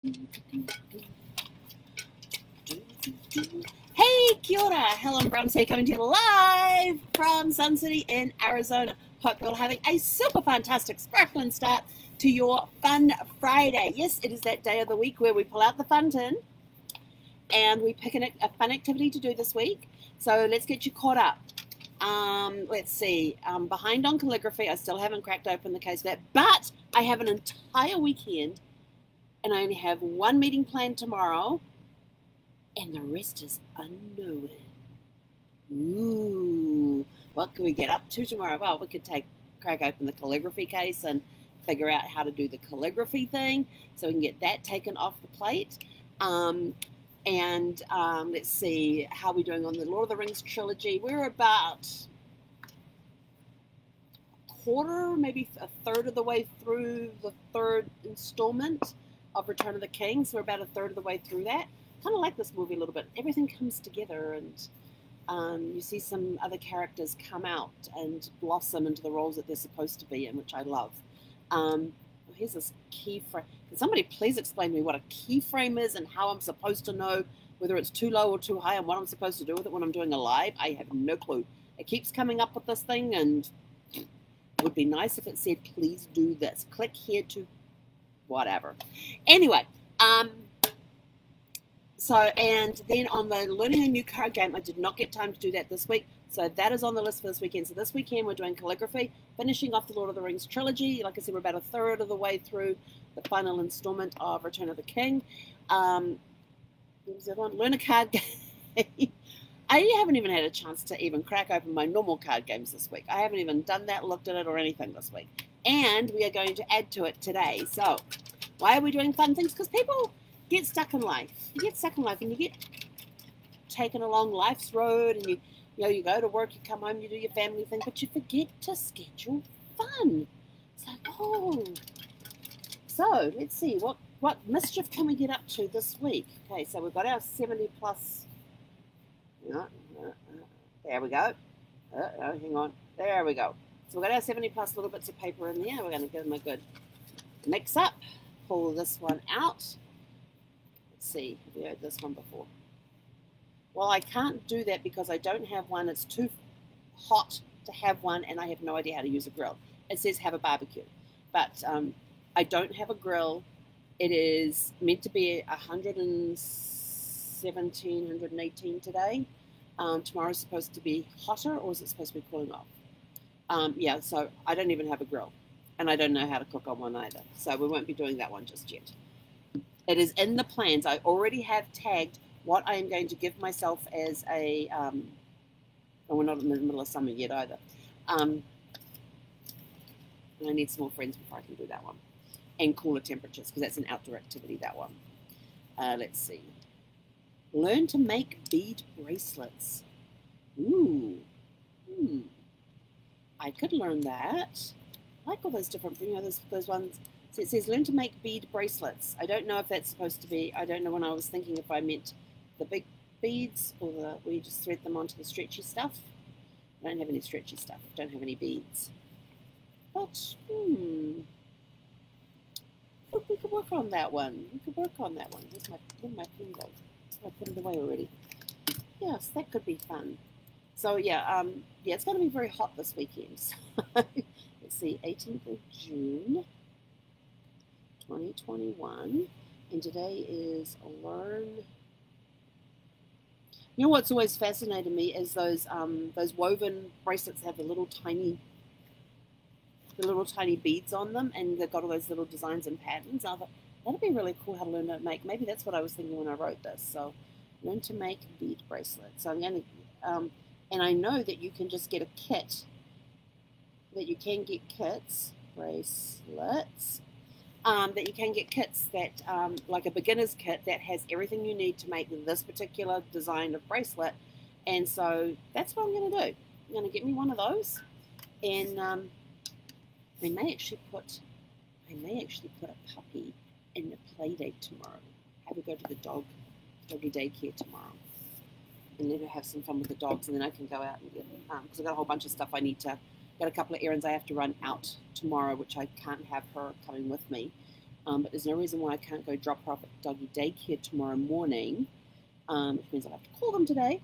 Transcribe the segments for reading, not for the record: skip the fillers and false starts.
Hey, kia ora, Helen Brahms here, coming to you live from Sun City in Arizona. Hope you're all having a super fantastic, sparkling start to your Fun Friday. Yes, it is that day of the week where we pull out the fun tin and we pick a fun activity to do this week. So let's get you caught up. Let's see, I'm behind on calligraphy. I still haven't cracked open the case for that, but I have an entire weekend and I only have one meeting planned tomorrow, and the rest is unknown. Ooh, what can we get up to tomorrow? Well, we could crack open the calligraphy case and figure out how to do the calligraphy thing so we can get that taken off the plate. Let's see, how we're doing on the Lord of the Rings trilogy. We're about a quarter, maybe a third of the way through the third installment of Return of the King. So we're about a third of the way through that. Kind of like this movie a little bit. Everything comes together, and you see some other characters come out and blossom into the roles that they're supposed to be in, which I love. Here's this keyframe. Can somebody please explain to me what a keyframe is and how I'm supposed to know whether it's too low or too high and what I'm supposed to do with it when I'm doing a live? I have no clue. It keeps coming up with this thing, and it would be nice if it said, please do this. Click here to whatever. Anyway, and then on the learning a new card game, I did not get time to do that this week. So that is on the list for this weekend. So this weekend we're doing calligraphy, finishing off the Lord of the Rings trilogy. Like I said, we're about a third of the way through the final installment of Return of the King. Learn a card game. I haven't even had a chance to even crack open my normal card games this week. I haven't even done that, looked at it, or anything this week. And we are going to add to it today. So why are we doing fun things? Because people get stuck in life. You get stuck in life and you get taken along life's road, and you go to work, you come home, you do your family thing, but you forget to schedule fun. It's like, oh. So let's see, what mischief can we get up to this week? Okay, so we've got our 70 plus. There we go. Hang on. There we go. So we've got our 70 plus little bits of paper in there. We're going to give them a good mix up. Pull this one out. Let's see, have we heard this one before? Well, I can't do that because I don't have one. It's too hot to have one, and I have no idea how to use a grill. It says have a barbecue, but I don't have a grill. It is meant to be 117, 118 today. Tomorrow's supposed to be hotter, or is it supposed to be cooling off? Yeah, so I don't even have a grill, and I don't know how to cook on one either. So we won't be doing that one just yet. It is in the plans. I already have tagged what I am going to give myself as a, and we're not in the middle of summer yet either. And I need some more friends before I can do that one. And cooler temperatures, because that's an outdoor activity, that one. Let's see. Learn to make bead bracelets. Ooh. I could learn that. I like all those different, those ones. So it says learn to make bead bracelets. I don't know if that's supposed to be, I don't know when I was thinking if I meant the big beads or where you just thread them onto the stretchy stuff. I don't have any stretchy stuff. I don't have any beads. But, we could work on that one. Where's my pen go? I put it away already. Yes, that could be fun. So yeah, it's going to be very hot this weekend. So, let's see, 18th of June. 2021, and today is Learn. You know what's always fascinated me is those woven bracelets that have the little tiny beads on them, and they've got all those little designs and patterns. I thought that'd be really cool how to learn to make. Maybe that's what I was thinking when I wrote this. So, learn to make bead bracelets. So I'm going to, and I know that you can just get a kit. That you can get kits, bracelets. That you can get kits that, like a beginner's kit that has everything you need to make this particular design of bracelet. And so that's what I'm going to do. I'm going to get me one of those, and I may actually put a puppy in the play date tomorrow. Have her go to the doggy daycare tomorrow, and let her have some fun with the dogs, and then I can go out and get because I've got a whole bunch of stuff I need to. Got a couple of errands I have to run out tomorrow, which I can't have her coming with me. But there's no reason why I can't go drop her off at doggy daycare tomorrow morning, which means I'll have to call them today,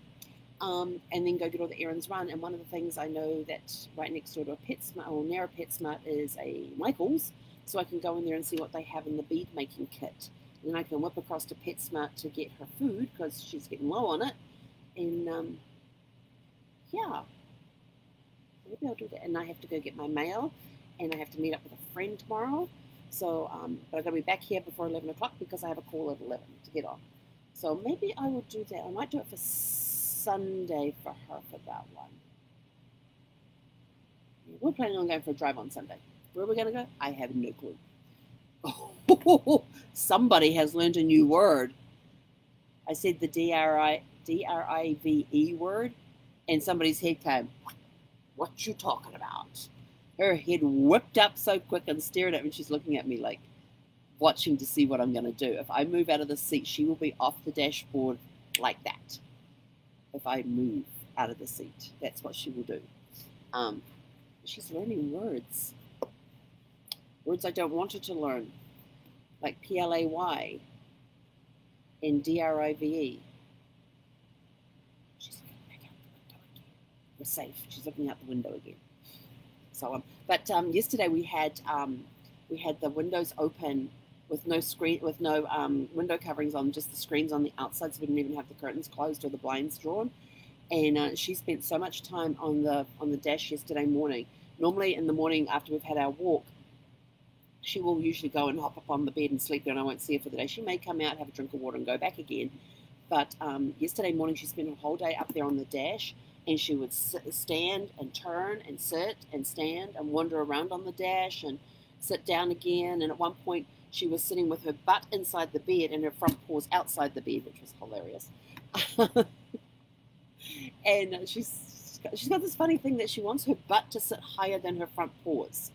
and then go get all the errands run. And one of the things I know that right next door to a PetSmart, or near a PetSmart, is a Michael's, so I can go in there and see what they have in the bead making kit. And then I can whip across to PetSmart to get her food because she's getting low on it. And yeah, maybe I'll do that. And I have to go get my mail, and I have to meet up with a friend tomorrow. So, but I've got to be back here before 11 o'clock because I have a call at 11 to get on. So maybe I will do that. I might do it for Sunday for her for that one. We're planning on going for a drive on Sunday. Where are we going to go? I have no clue. Oh, somebody has learned a new word. I said the D-R-I-V-E word, and somebody's head came, what you talking about? Her head whipped up so quick and stared at me. She's looking at me like watching to see what I'm going to do. If I move out of the seat, she will be off the dashboard like that. If I move out of the seat, that's what she will do. She's learning words. Words I don't want her to learn, like P-L-A-Y and D-R-I-V-E. She's looking back out the window again. We're safe. She's looking out the window again. So, but yesterday we had the windows open with no screen, with no window coverings on, just the screens on the outside, so we didn't even have the curtains closed or the blinds drawn. And she spent so much time on the dash yesterday morning. Normally in the morning after we've had our walk, she will usually go and hop up on the bed and sleep there, and I won't see her for the day. She may come out, have a drink of water, and go back again. But yesterday morning she spent her whole day up there on the dash, and she would stand and turn and sit and stand and wander around on the dash and sit down again. And at one point she was sitting with her butt inside the bed and her front paws outside the bed, which was hilarious. And she's got this funny thing that she wants her butt to sit higher than her front paws.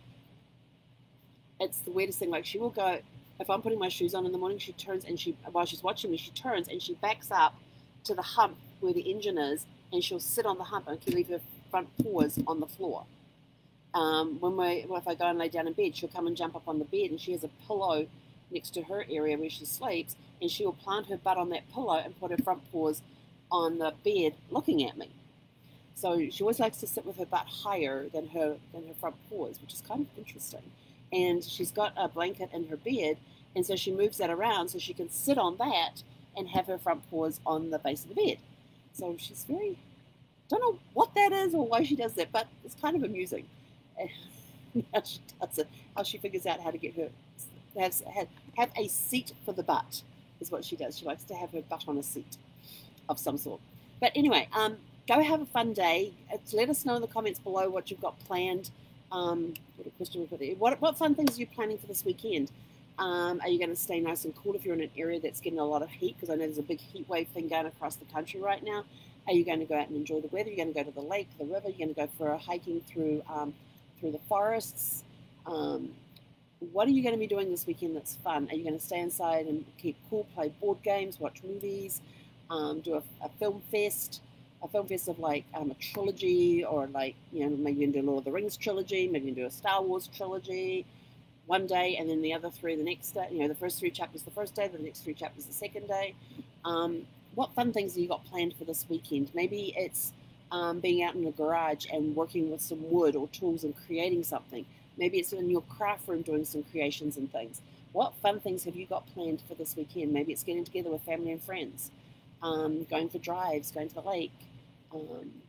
It's the weirdest thing. Like, she will go, if I'm putting my shoes on in the morning, she turns and while she's watching me, she turns and she backs up to the hump where the engine is, and she'll sit on the hump and leave her front paws on the floor. If I go and lay down in bed, she'll come and jump up on the bed, and she has a pillow next to her area where she sleeps, and she'll plant her butt on that pillow and put her front paws on the bed looking at me. So she always likes to sit with her butt higher than her front paws, which is kind of interesting. And she's got a blanket in her bed, and so she moves that around so she can sit on that and have her front paws on the base of the bed. So she's very, don't know what that is or why she does that, but it's kind of amusing. How she does it, how she figures out how to get her, have a seat for the butt is what she does. She likes to have her butt on a seat of some sort. But anyway, go have a fun day. Let us know in the comments below what you've got planned. What a question we put there. What fun things are you planning for this weekend? Are you going to stay nice and cool if you're in an area that's getting a lot of heat? Because I know there's a big heat wave thing going across the country right now. Are you going to go out and enjoy the weather? You're going to go to the lake, the river. You're going to go for a hiking through the forests. What are you going to be doing this weekend that's fun? Are you going to stay inside and keep cool, play board games, watch movies, do a film fest? A film fest of like a trilogy, or like, maybe you can do a Lord of the Rings trilogy, maybe you can do a Star Wars trilogy one day, and then the other three the next day. The first 3 chapters the first day, the next 3 chapters the second day. What fun things have you got planned for this weekend? Maybe it's being out in the garage and working with some wood or tools and creating something. Maybe it's in your craft room doing some creations and things. What fun things have you got planned for this weekend? Maybe it's getting together with family and friends, going for drives, going to the lake.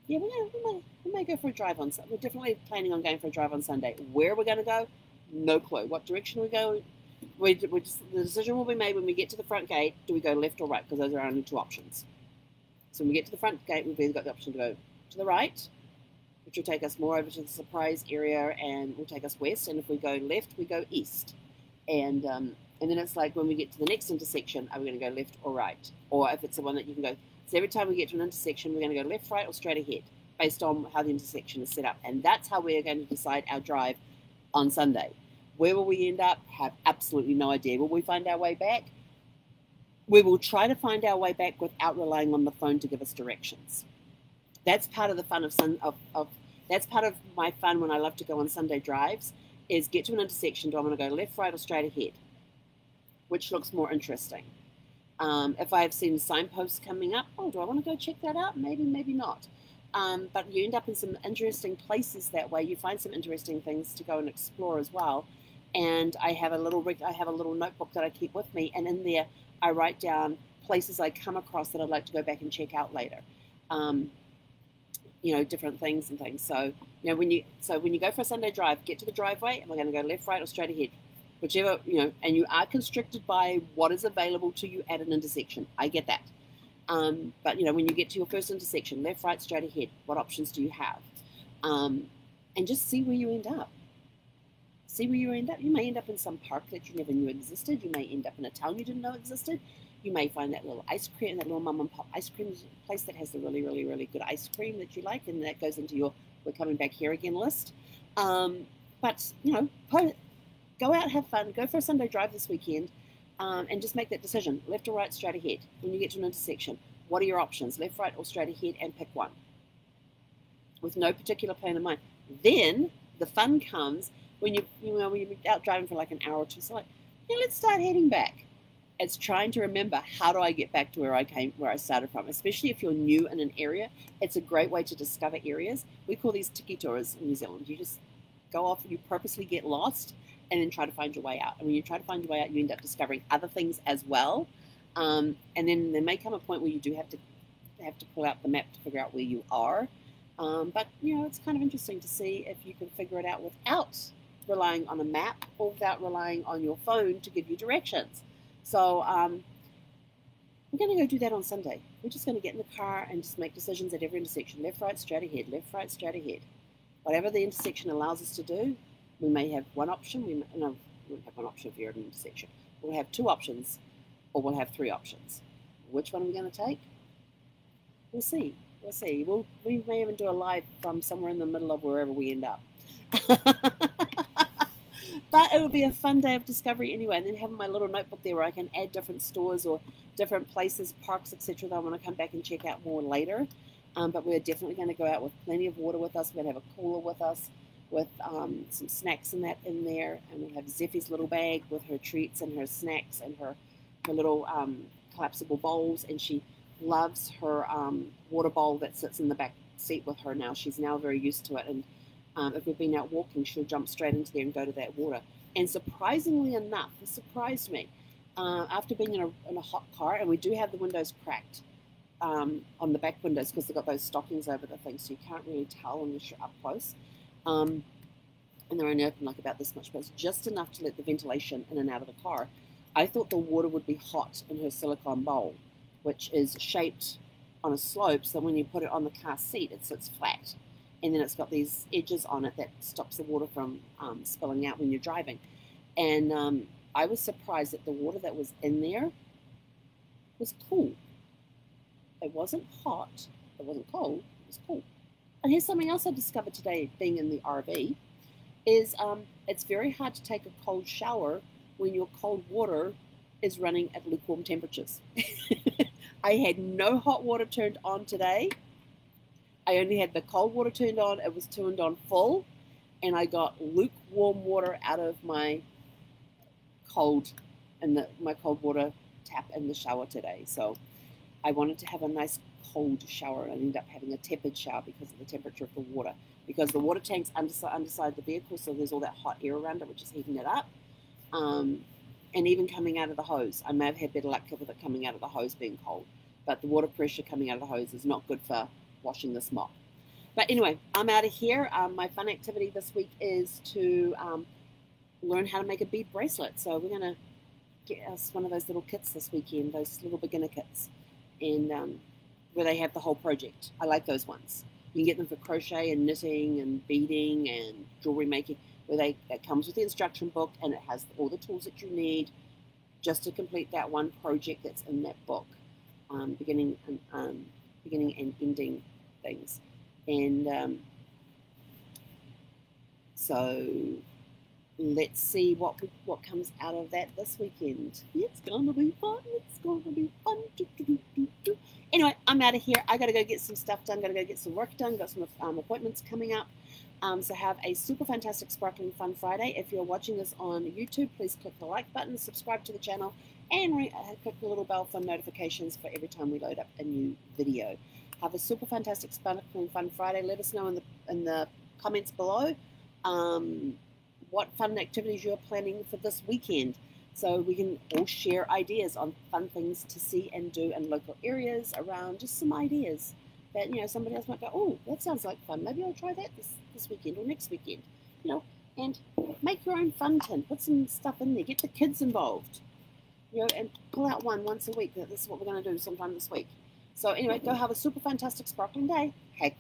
Yeah, we may go for a drive on Sunday. We're definitely planning on going for a drive on Sunday. Where we're going to go, no clue. What direction we go, the decision will be made when we get to the front gate. Do we go left or right? Because those are our only 2 options. So when we get to the front gate, we've either got the option to go to the right, which will take us more over to the surprise area and will take us west. And if we go left, we go east. And then it's like when we get to the next intersection, are we going to go left or right? Or if it's the one that you can go. So every time we get to an intersection, we're going to go left, right, or straight ahead, based on how the intersection is set up. And that's how we're going to decide our drive on Sunday. Where will we end up? Have absolutely no idea. Will we find our way back? We will try to find our way back without relying on the phone to give us directions. That's part of the fun that's part of my fun when I love to go on Sunday drives, is get to an intersection. Do I want to go left, right, or straight ahead? which looks more interesting. If I've seen signposts coming up, oh, do I want to go check that out? Maybe, maybe not. But you end up in some interesting places that way. You find some interesting things to go and explore as well. And I have a little notebook that I keep with me, and in there I write down places I come across that I'd like to go back and check out later. You know, different things and things. So, you know, when you go for a Sunday drive, get to the driveway. Am I going to go left, right, or straight ahead? Whichever, you know, and you are constricted by what is available to you at an intersection. I get that. But, you know, when you get to your first intersection, left, right, straight ahead, what options do you have? And just see where you end up. See where you end up. You may end up in some park that you never knew existed. You may end up in a town you didn't know existed. You may find that little ice cream, that little mum and pop ice cream place that has the really, really, really good ice cream that you like, and that goes into your "we're coming back here again" list. But, you know, go out, have fun, go for a Sunday drive this weekend, and just make that decision, left or right, straight ahead. When you get to an intersection, what are your options, left, right, or straight ahead, and pick one with no particular plan in mind. Then the fun comes when you're out driving for like an hour or two. So like, yeah, let's start heading back. It's trying to remember, how do I get back to where I started from? Especially if you're new in an area, it's a great way to discover areas. We call these tiki tours in New Zealand. You just go off and you purposely get lost and then try to find your way out. And when you try to find your way out, you end up discovering other things as well. And then there may come a point where you do have to pull out the map to figure out where you are. But, you know, it's kind of interesting to see if you can figure it out without relying on a map or without relying on your phone to give you directions. So we're going to go do that on Sunday. We're just going to get in the car and just make decisions at every intersection. Left, right, straight ahead. Left, right, straight ahead. Whatever the intersection allows us to do, we may have one option. We won't have one option if you're at an intersection. We'll have two options, or we'll have three options. Which one are we going to take? We'll see. We'll see. We may even do a live from somewhere in the middle of wherever we end up. But it will be a fun day of discovery anyway, and then having my little notebook there where I can add different stores or different places, parks, etc. that I want to come back and check out more later. But we're definitely going to go out with plenty of water with us. We're going to have a cooler with us with some snacks and that in there, and we'll have Zeffie's little bag with her treats and her snacks and her little collapsible bowls, and she loves her water bowl that sits in the back seat with her now. She's now very used to it, and if we've been out walking, she'll jump straight into there and go to that water. And surprisingly enough, this surprised me, after being in a hot car, and we do have the windows cracked on the back windows because they've got those stockings over the thing, so you can't really tell unless you're up close. And they're only open like about this much, but it's just enough to let the ventilation in and out of the car. I thought the water would be hot in her silicone bowl, which is shaped on a slope, so when you put it on the car seat, it sits flat. And then it's got these edges on it that stops the water from spilling out when you're driving. And I was surprised that the water that was in there was cool. It wasn't hot, it wasn't cold, it was cool. And here's something else I discovered today being in the RV, is it's very hard to take a cold shower when your cold water is running at lukewarm temperatures. I had no hot water turned on today. I only had the cold water turned on. It was turned on full, and I got lukewarm water out of my cold water tap in the shower today. So I wanted to have a nice cold shower, and I ended up having a tepid shower because of the temperature of the water. Because the water tank's underside the vehicle, so there's all that hot air around it, which is heating it up. And even coming out of the hose, I may have had better luck with it coming out of the hose being cold. But the water pressure coming out of the hose is not good for washing this mop. But anyway, I'm out of here. My fun activity this week is to learn how to make a bead bracelet. So we're going to get us one of those little kits this weekend, those little beginner kits, and where they have the whole project. I like those ones. You can get them for crochet and knitting and beading and jewelry making, where it comes with the instruction book and it has all the tools that you need just to complete that one project that's in that book, beginning and ending things. And so let's see what comes out of that this weekend. It's gonna be fun. It's gonna be fun. Anyway, I'm out of here. I gotta go get some stuff done. Gotta go get some work done. Got some appointments coming up. So have a super fantastic, sparkling, fun Friday. If you're watching this on YouTube, please click the like button, subscribe to the channel, and click the little bell for notifications for every time we load up a new video. Have a super fantastic, sparkling, fun Friday. Let us know in the comments below what fun activities you're planning for this weekend, so we can all share ideas on fun things to see and do in local areas around, just some ideas that, you know, somebody else might go, oh, that sounds like fun. Maybe I'll try that this weekend or next weekend, you know, and make your own fun tin. Put some stuff in there. Get the kids involved, you know, and pull out once a week. This is what we're going to do sometime this week. So anyway, go have a super fantastic, sparkling day. Hey,